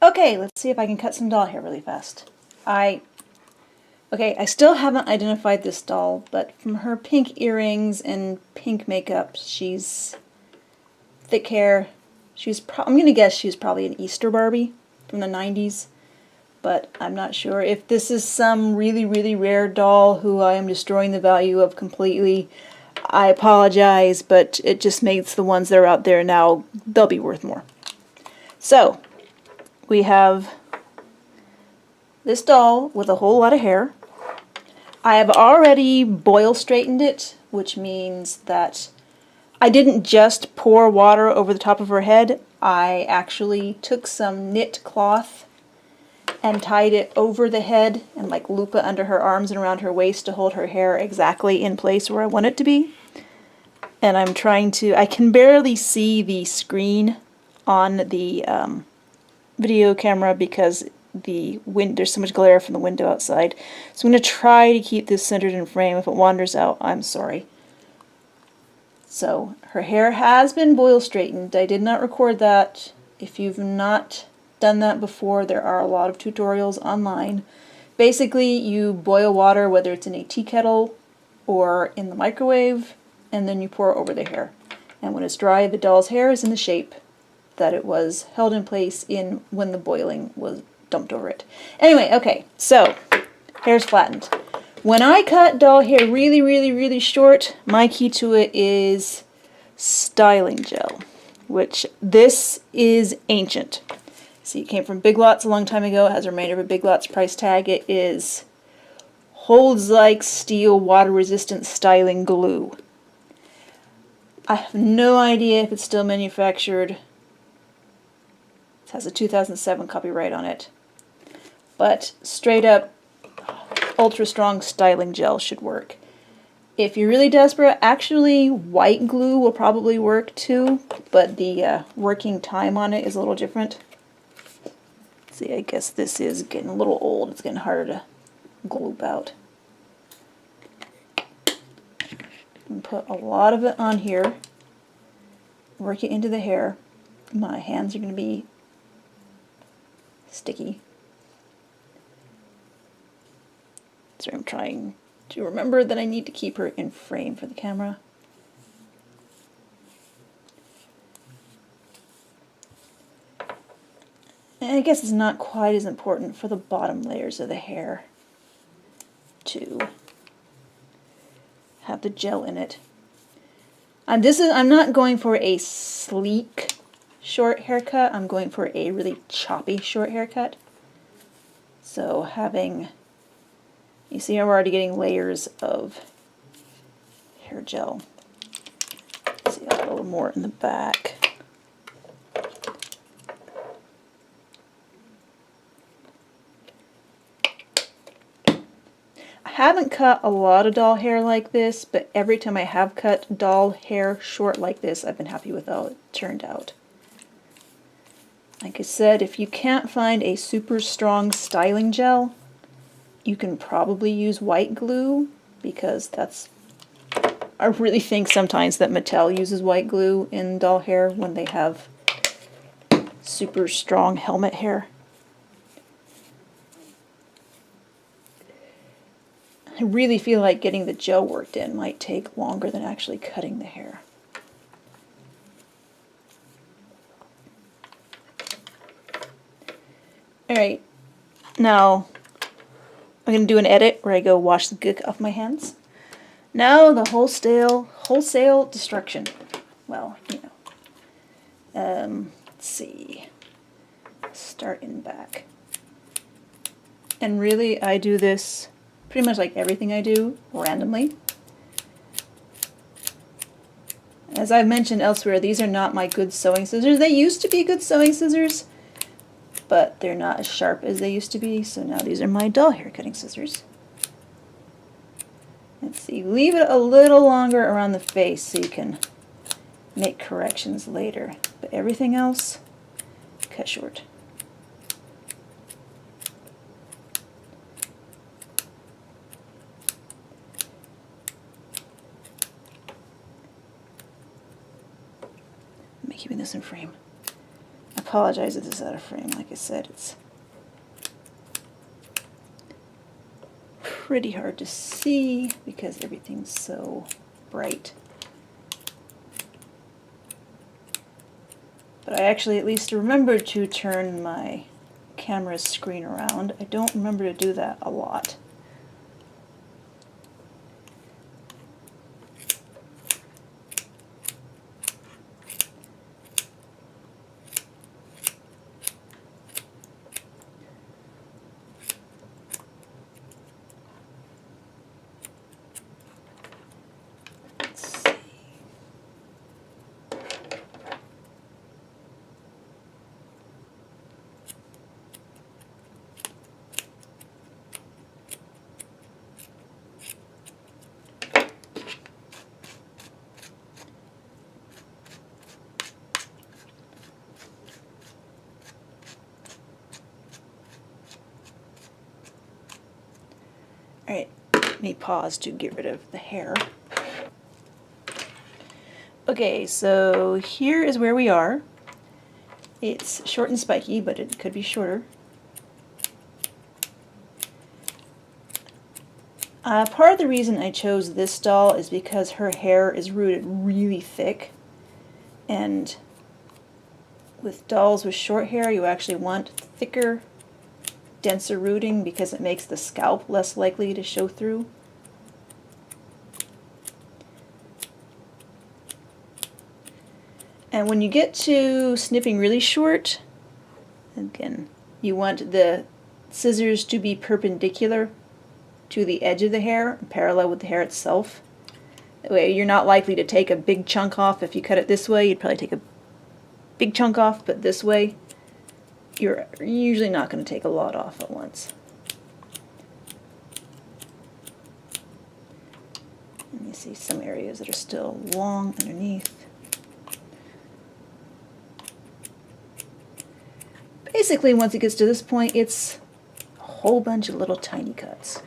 Okay, let's see if I can cut some doll hair really fast. Okay, I still haven't identified this doll, but from her pink earrings and pink makeup, she's thick hair. I'm gonna guess she's probably an Easter Barbie from the 90s, but I'm not sure. If this is some really, really rare doll who I am destroying the value of completely, I apologize, but it just makes the ones that are out there now, they'll be worth more. So, we have this doll with a whole lot of hair. I have already boil straightened it, which means that I didn't just pour water over the top of her head. I actually took some knit cloth and tied it over the head and like loop it under her arms and around her waist to hold her hair exactly in place where I want it to be. And I'm trying to, I can barely see the screen on the video camera because there's so much glare from the window outside. So I'm going to try to keep this centered in frame. If it wanders out, I'm sorry. So her hair has been boil straightened. I did not record that. If you've not done that before, there are a lot of tutorials online. Basically, you boil water, whether it's in a tea kettle or in the microwave, and then you pour over the hair. And when it's dry, the doll's hair is in the shape that it was held in place in when the boiling was dumped over it. Anyway, okay, so hair's flattened. When I cut doll hair really, really, really short, my key to it is styling gel, which this is ancient. See, it came from Big Lots a long time ago. It has a remainder of a Big Lots price tag. It is holds like steel, water-resistant styling glue. I have no idea if it's still manufactured. It has a 2007 copyright on it. But straight up, ultra strong styling gel should work. If you're really desperate, actually white glue will probably work too, but the working time on it is a little different. See, I guess this is getting a little old. It's getting harder to gloop out. And put a lot of it on here. Work it into the hair. My hands are going to be sticky. So I'm trying to remember that I need to keep her in frame for the camera. And I guess it's not quite as important for the bottom layers of the hair to have the gel in it. And I'm not going for a sleek short haircut. I'm going for a really choppy short haircut. So you see I'm already getting layers of hair gel. Let's see, I'll add a little more in the back. I haven't cut a lot of doll hair like this, but every time I have cut doll hair short like this, I've been happy with how it turned out. Like I said, if you can't find a super strong styling gel, you can probably use white glue, because I really think sometimes that Mattel uses white glue in doll hair when they have super strong helmet hair. I really feel like getting the gel worked in might take longer than actually cutting the hair. Alright, now I'm going to do an edit where I go wash the gook off my hands. Now the wholesale destruction. Well, you know. Let's see. Start in back. And really, I do this pretty much like everything I do, randomly. As I've mentioned elsewhere, these are not my good sewing scissors. They used to be good sewing scissors, but they're not as sharp as they used to be, so now these are my doll hair cutting scissors. Let's see, leave it a little longer around the face so you can make corrections later, but everything else, cut short. Keeping this in frame. apologize if this is out of frame. Like I said, it's pretty hard to see because everything's so bright. But I actually at least remembered to turn my camera's screen around. I don't remember to do that a lot. Alright, let me pause to get rid of the hair. Okay, so here is where we are. It's short and spiky, but it could be shorter. Part of the reason I chose this doll is because her hair is rooted really thick, and with dolls with short hair you actually want thicker, denser rooting because it makes the scalp less likely to show through. And when you get to snipping really short, again, you want the scissors to be perpendicular to the edge of the hair, parallel with the hair itself. That way you're not likely to take a big chunk off. If you cut it this way, you'd probably take a big chunk off, but this way, you're usually not going to take a lot off at once. And you see some areas that are still long underneath. Basically, once it gets to this point, it's a whole bunch of little tiny cuts.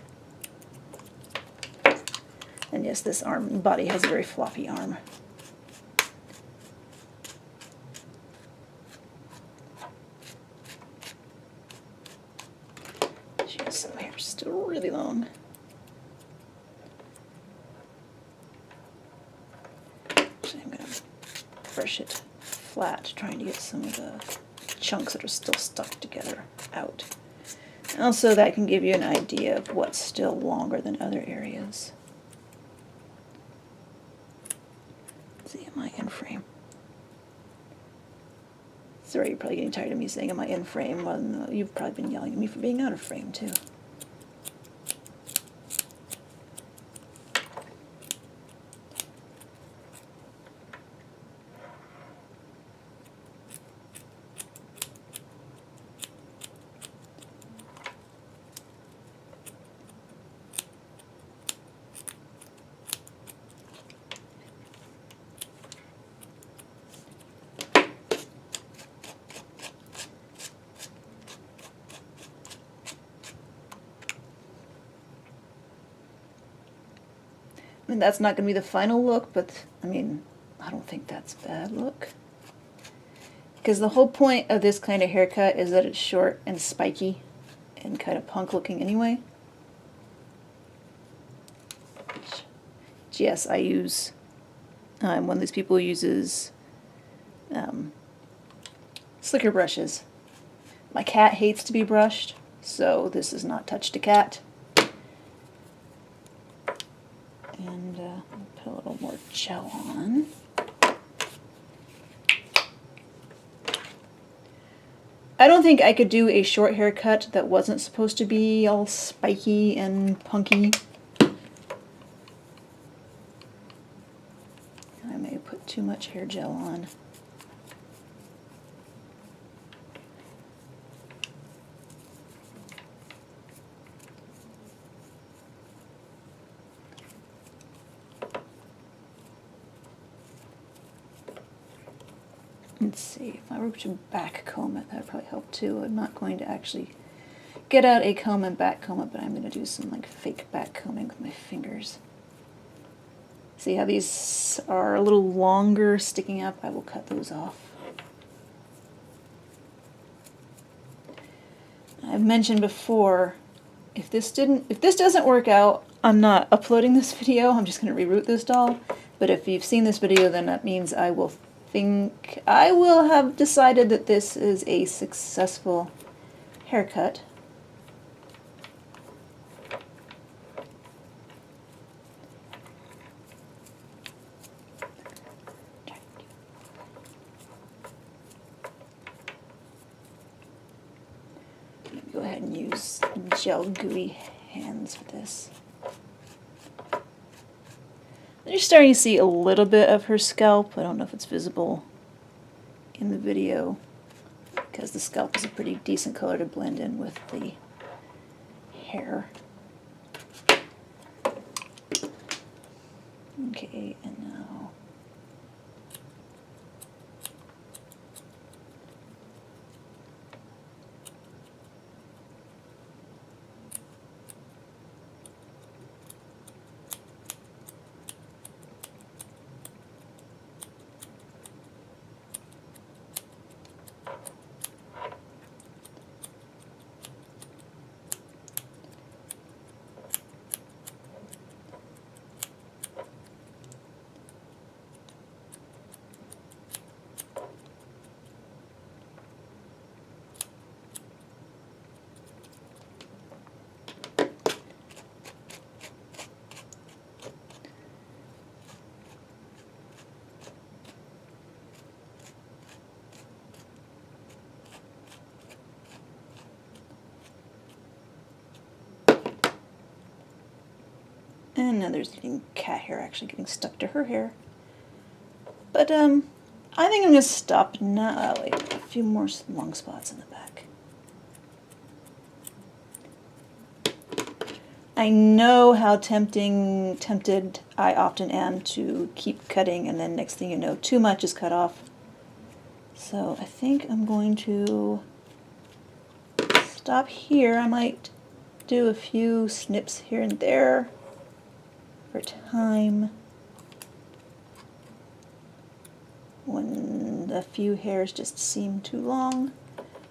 And yes, this body has a very floppy arm. She has some hair still really long. Actually, I'm going to brush it flat, trying to get some of the chunks that are still stuck together out. And also, that can give you an idea of what's still longer than other areas. See, am I in frame? Sorry, you're probably getting tired of me saying, am I in frame? Well, no, you've probably been yelling at me for being out of frame, too. I mean, that's not going to be the final look, but, I mean, I don't think that's a bad look. Because the whole point of this kind of haircut is that it's short and spiky and kind of punk looking anyway. Which, yes, I use, I'm one of these people who uses slicker brushes. My cat hates to be brushed, so this is not touched a cat. And I'll put a little more gel on. I don't think I could do a short haircut that wasn't supposed to be all spiky and punky. I may have put too much hair gel on. Let's see, if I were to back comb it, that would probably help too. I'm not going to actually get out a comb and back comb it, but I'm going to do some like fake back combing with my fingers. See how these are a little longer sticking up? I will cut those off. I've mentioned before, if this doesn't work out, I'm not uploading this video. I'm just going to reroute this doll. But if you've seen this video, then that means I will have decided that this is a successful haircut. Go ahead and use gel gooey hands for this. You're starting to see a little bit of her scalp. I don't know if it's visible in the video because the scalp is a pretty decent color to blend in with the hair. Okay, and now and now there's cat hair actually getting stuck to her hair. But I think I'm going to stop now. Oh, wait, a few more long spots in the back. I know how tempted I often am to keep cutting, and then next thing you know, too much is cut off. So I think I'm going to stop here. I might do a few snips here and there for time when a few hairs just seem too long.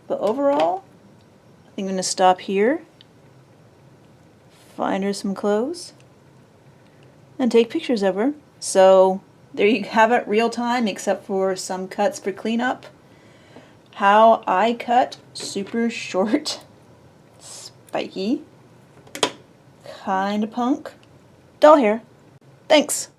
But overall, I think I'm going to stop here, find her some clothes, and take pictures of her. So there you have it, real time, except for some cuts for cleanup. How I cut super short, spiky, kinda punk doll hair. Thanks.